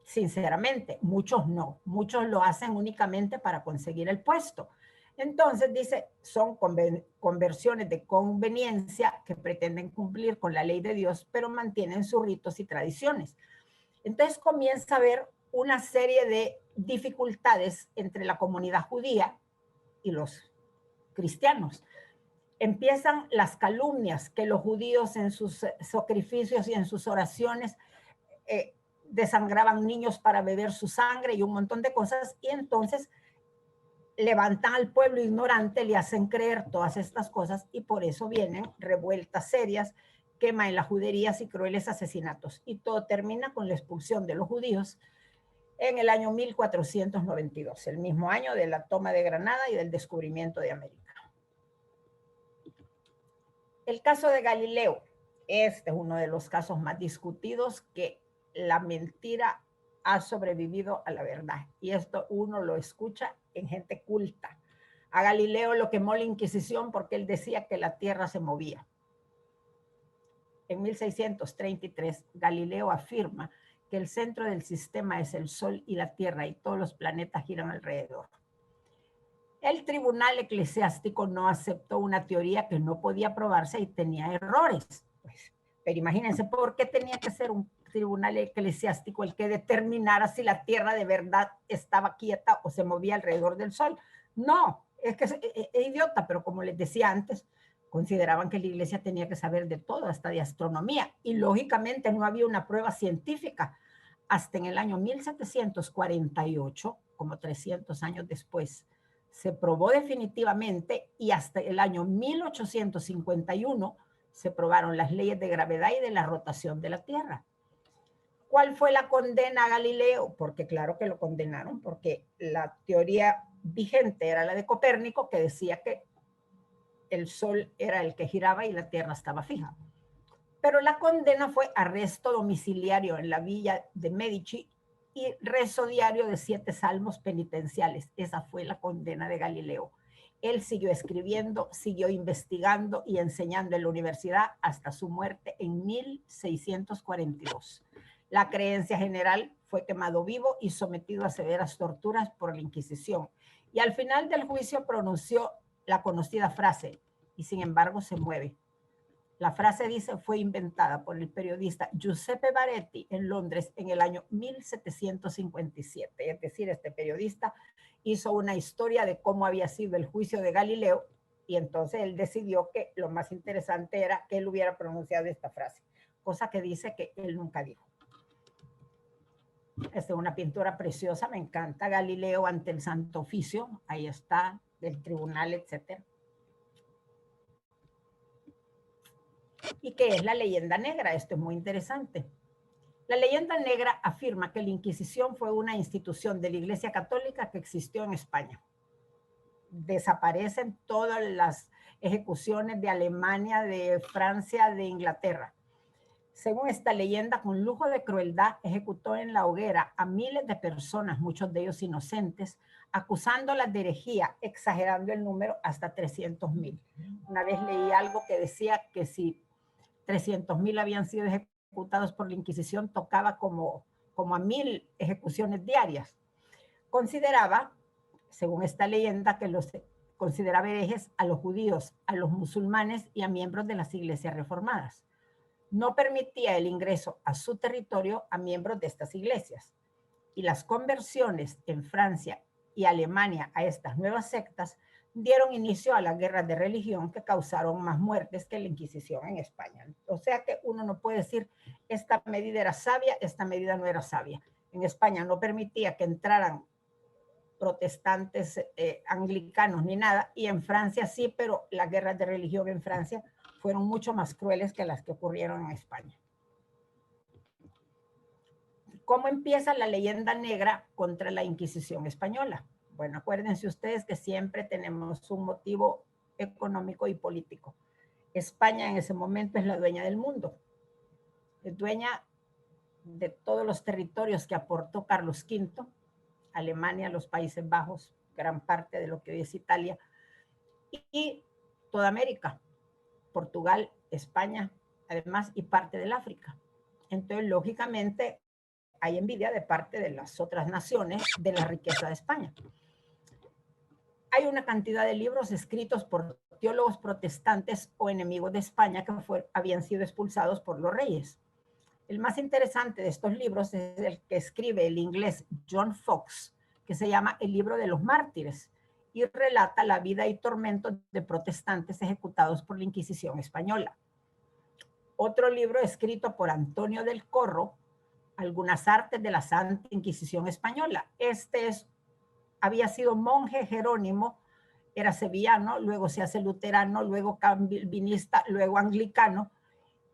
sinceramente, muchos no. Muchos lo hacen únicamente para conseguir el puesto. Entonces dice, son conversiones de conveniencia que pretenden cumplir con la ley de Dios, pero mantienen sus ritos y tradiciones. Entonces comienza a haber una serie de dificultades entre la comunidad judía y los cristianos. Empiezan las calumnias, que los judíos en sus sacrificios y en sus oraciones desangraban niños para beber su sangre y un montón de cosas, y entonces levantan al pueblo ignorante, le hacen creer todas estas cosas, y por eso vienen revueltas serias, quema en las juderías y crueles asesinatos. Y todo termina con la expulsión de los judíos en el año 1492, el mismo año de la toma de Granada y del descubrimiento de América. El caso de Galileo, este es uno de los casos más discutidos, que la mentira ha sobrevivido a la verdad. Y esto uno lo escucha en gente culta. A Galileo lo quemó la Inquisición porque él decía que la Tierra se movía. En 1633, Galileo afirma que el centro del sistema es el Sol y la Tierra y todos los planetas giran alrededor. El tribunal eclesiástico no aceptó una teoría que no podía probarse y tenía errores. Pues, pero imagínense, ¿por qué tenía que ser un tribunal eclesiástico el que determinara si la Tierra de verdad estaba quieta o se movía alrededor del Sol? No, es que es idiota, pero como les decía antes, consideraban que la iglesia tenía que saber de todo, hasta de astronomía, y lógicamente no había una prueba científica. Hasta en el año 1748, como 300 años después, se probó definitivamente, y hasta el año 1851 se probaron las leyes de gravedad y de la rotación de la Tierra. ¿Cuál fue la condena a Galileo? Porque claro que lo condenaron, porque la teoría vigente era la de Copérnico, que decía que el Sol era el que giraba y la Tierra estaba fija. Pero la condena fue arresto domiciliario en la villa de Medici y rezo diario de 7 salmos penitenciales. Esa fue la condena de Galileo. Él siguió escribiendo, siguió investigando y enseñando en la universidad hasta su muerte en 1642. La creencia general fue quemado vivo y sometido a severas torturas por la Inquisición. Y al final del juicio pronunció la conocida frase, y sin embargo se mueve. La frase dice, fue inventada por el periodista Giuseppe Baretti en Londres en el año 1757. Es decir, este periodista hizo una historia de cómo había sido el juicio de Galileo y entonces él decidió que lo más interesante era que él hubiera pronunciado esta frase, cosa que dice que él nunca dijo. Esta es una pintura preciosa, me encanta. Galileo ante el Santo Oficio, ahí está, del tribunal, etcétera. ¿Y qué es la leyenda negra? Esto es muy interesante. La leyenda negra afirma que la Inquisición fue una institución de la Iglesia Católica que existió en España. Desaparecen todas las ejecuciones de Alemania, de Francia, de Inglaterra. Según esta leyenda, con lujo de crueldad, ejecutó en la hoguera a miles de personas, muchos de ellos inocentes, acusándolas de herejía, exagerando el número hasta 300,000. Una vez leí algo que decía que si 300,000 habían sido ejecutados por la Inquisición, tocaba como a 1,000 ejecuciones diarias. Consideraba, según esta leyenda, que los consideraba herejes a los judíos, a los musulmanes y a miembros de las iglesias reformadas. No permitía el ingreso a su territorio a miembros de estas iglesias. Y las conversiones en Francia y Alemania a estas nuevas sectas dieron inicio a las guerras de religión que causaron más muertes que la Inquisición en España. O sea que uno no puede decir, esta medida era sabia, esta medida no era sabia. En España no permitía que entraran protestantes anglicanos ni nada, y en Francia sí, pero las guerras de religión en Francia fueron mucho más crueles que las que ocurrieron en España. ¿Cómo empieza la leyenda negra contra la Inquisición española? Bueno, acuérdense ustedes que siempre tenemos un motivo económico y político. España en ese momento es la dueña del mundo. Es dueña de todos los territorios que aportó Carlos V, Alemania, los Países Bajos, gran parte de lo que hoy es Italia, y toda América, Portugal, España, además, y parte del África. Entonces, lógicamente, hay envidia de parte de las otras naciones de la riqueza de España. Hay una cantidad de libros escritos por teólogos protestantes o enemigos de España que habían sido expulsados por los reyes. El más interesante de estos libros es el que escribe el inglés John Foxe, que se llama El libro de los mártires, y relata la vida y tormentos de protestantes ejecutados por la Inquisición española. Otro libro escrito por Antonio del Corro, Algunas artes de la Santa Inquisición española. Había sido monje jerónimo, era sevillano, luego se hace luterano, luego calvinista, luego anglicano,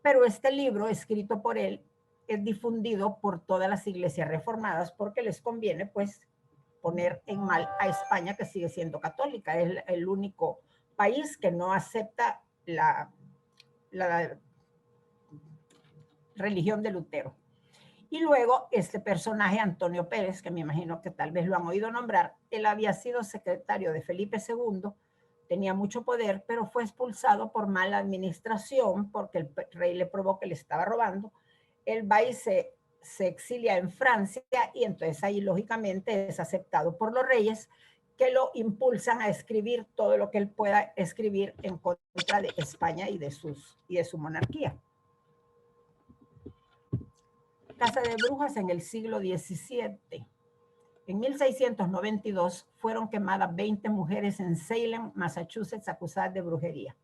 pero este libro escrito por él es difundido por todas las iglesias reformadas porque les conviene pues poner en mal a España, que sigue siendo católica. Es el único país que no acepta la religión de Lutero. Y luego este personaje, Antonio Pérez, que me imagino que tal vez lo han oído nombrar, él había sido secretario de Felipe II, tenía mucho poder, pero fue expulsado por mala administración, porque el rey le probó que le estaba robando. Él va y se exilia en Francia, y entonces ahí lógicamente es aceptado por los reyes, que lo impulsan a escribir todo lo que él pueda escribir en contra de España y de su monarquía. Casa de brujas en el siglo XVII. En 1692 fueron quemadas 20 mujeres en Salem, Massachusetts, acusadas de brujería.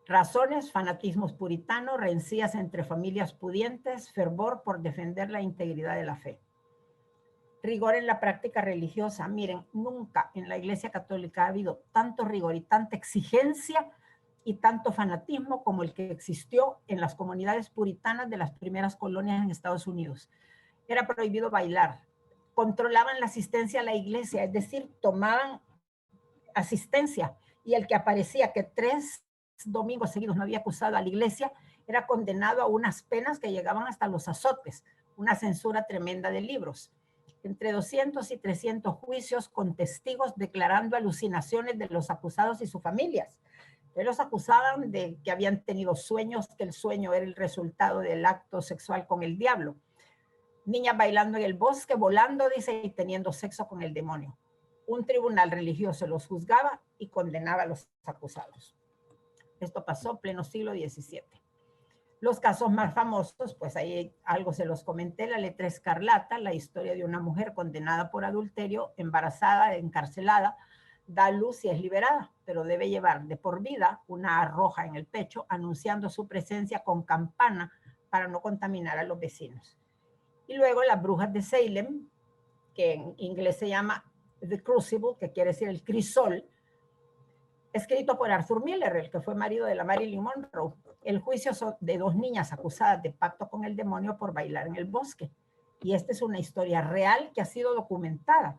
Razones: fanatismos puritanos, rencillas entre familias pudientes, fervor por defender la integridad de la fe. Rigor en la práctica religiosa. Miren, nunca en la Iglesia Católica ha habido tanto rigor y tanta exigencia y tanto fanatismo como el que existió en las comunidades puritanas de las primeras colonias en Estados Unidos. Era prohibido bailar, controlaban la asistencia a la iglesia, es decir, tomaban asistencia, y el que aparecía que 3 domingos seguidos no había acusado a la iglesia era condenado a unas penas que llegaban hasta los azotes, una censura tremenda de libros. Entre 200 y 300 juicios con testigos declarando alucinaciones de los acusados y sus familias. Los acusaban de que habían tenido sueños, que el sueño era el resultado del acto sexual con el diablo. Niñas bailando en el bosque, volando, dice, y teniendo sexo con el demonio. Un tribunal religioso los juzgaba y condenaba a los acusados. Esto pasó en pleno siglo XVII. Los casos más famosos, pues ahí algo se los comenté, la letra escarlata, la historia de una mujer condenada por adulterio, embarazada, encarcelada, da luz y es liberada, pero debe llevar de por vida una roja en el pecho, anunciando su presencia con campana para no contaminar a los vecinos. Y luego las brujas de Salem, que en inglés se llama The Crucible, que quiere decir el crisol, escrito por Arthur Miller, el que fue marido de la Marilyn Monroe. El juicio de 2 niñas acusadas de pacto con el demonio por bailar en el bosque. Y esta es una historia real que ha sido documentada.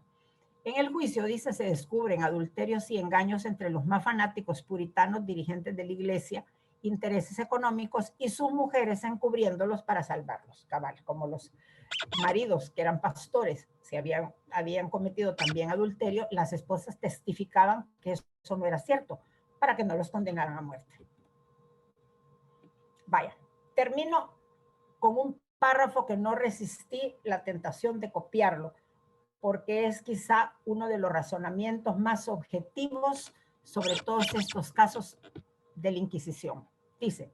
En el juicio, dice, se descubren adulterios y engaños entre los más fanáticos puritanos, dirigentes de la iglesia, intereses económicos y sus mujeres encubriéndolos para salvarlos, cabal, como los maridos que eran pastores, si habían cometido también adulterio, las esposas testificaban que eso no era cierto, para que no los condenaran a muerte. Vaya, termino con un párrafo que no resistí la tentación de copiarlo, porque es quizá uno de los razonamientos más objetivos sobre todos estos casos de la Inquisición. Dice: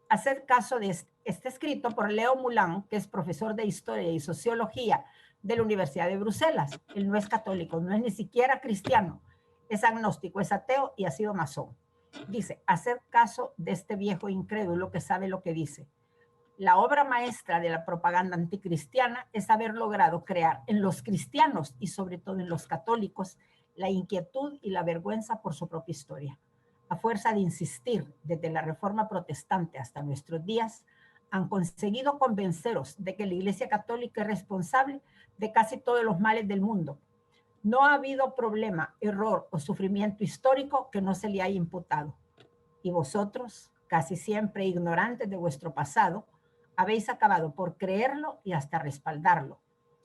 hacer caso de este escrito por Leo Moulin, que es profesor de Historia y Sociología de la Universidad de Bruselas. Él no es católico, no es ni siquiera cristiano, es agnóstico, es ateo y ha sido masón. Dice: hacer caso de este viejo incrédulo que sabe lo que dice. La obra maestra de la propaganda anticristiana es haber logrado crear en los cristianos y sobre todo en los católicos la inquietud y la vergüenza por su propia historia. A fuerza de insistir desde la Reforma Protestante hasta nuestros días, han conseguido convenceros de que la Iglesia Católica es responsable de casi todos los males del mundo. No ha habido problema, error o sufrimiento histórico que no se le haya imputado. Y vosotros, casi siempre ignorantes de vuestro pasado, habéis acabado por creerlo y hasta respaldarlo.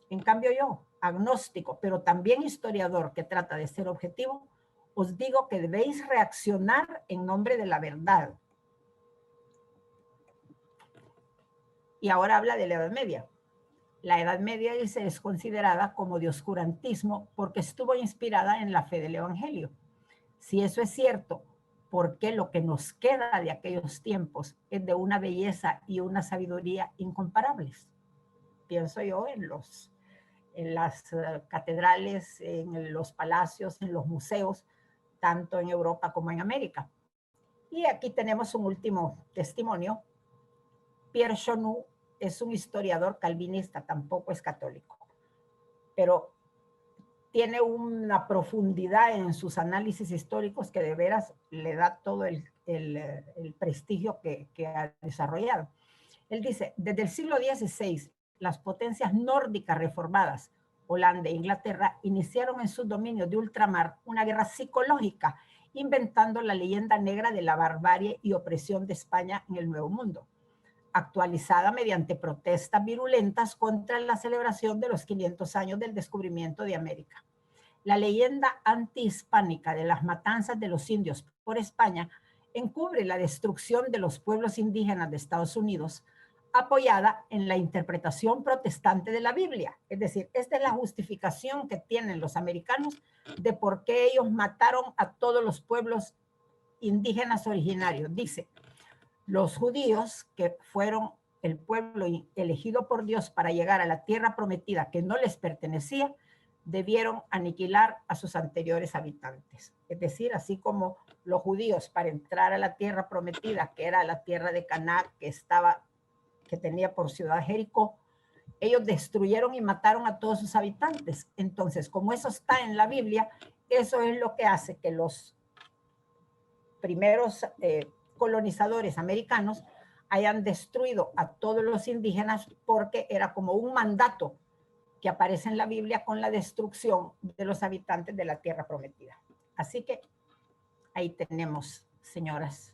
En cambio yo, agnóstico, pero también historiador que trata de ser objetivo, os digo que debéis reaccionar en nombre de la verdad. Y ahora habla de la Edad Media. La Edad Media es considerada como de oscurantismo porque estuvo inspirada en la fe del Evangelio. Si eso es cierto, ¿por qué lo que nos queda de aquellos tiempos es de una belleza y una sabiduría incomparables? Pienso yo en las catedrales, en los palacios, en los museos, tanto en Europa como en América. Y aquí tenemos un último testimonio. Pierre Chonu es un historiador calvinista, tampoco es católico, pero tiene una profundidad en sus análisis históricos que de veras le da todo el prestigio que ha desarrollado. Él dice: desde el siglo XVI, las potencias nórdicas reformadas, Holanda e Inglaterra, iniciaron en sus dominios de ultramar una guerra psicológica, inventando la leyenda negra de la barbarie y opresión de España en el Nuevo Mundo, actualizada mediante protestas virulentas contra la celebración de los 500 años del descubrimiento de América. La leyenda antihispánica de las matanzas de los indios por España encubre la destrucción de los pueblos indígenas de Estados Unidos, apoyada en la interpretación protestante de la Biblia. Es decir, esta es la justificación que tienen los americanos de por qué ellos mataron a todos los pueblos indígenas originarios. Dice: los judíos, que fueron el pueblo elegido por Dios para llegar a la tierra prometida que no les pertenecía, debieron aniquilar a sus anteriores habitantes. Es decir, así como los judíos para entrar a la tierra prometida, que era la tierra de Canaán, que tenía por ciudad Jericó, ellos destruyeron y mataron a todos sus habitantes. Entonces, como eso está en la Biblia, eso es lo que hace que los primeros colonizadores americanos hayan destruido a todos los indígenas, porque era como un mandato que aparece en la Biblia con la destrucción de los habitantes de la tierra prometida. Así que ahí tenemos, señoras.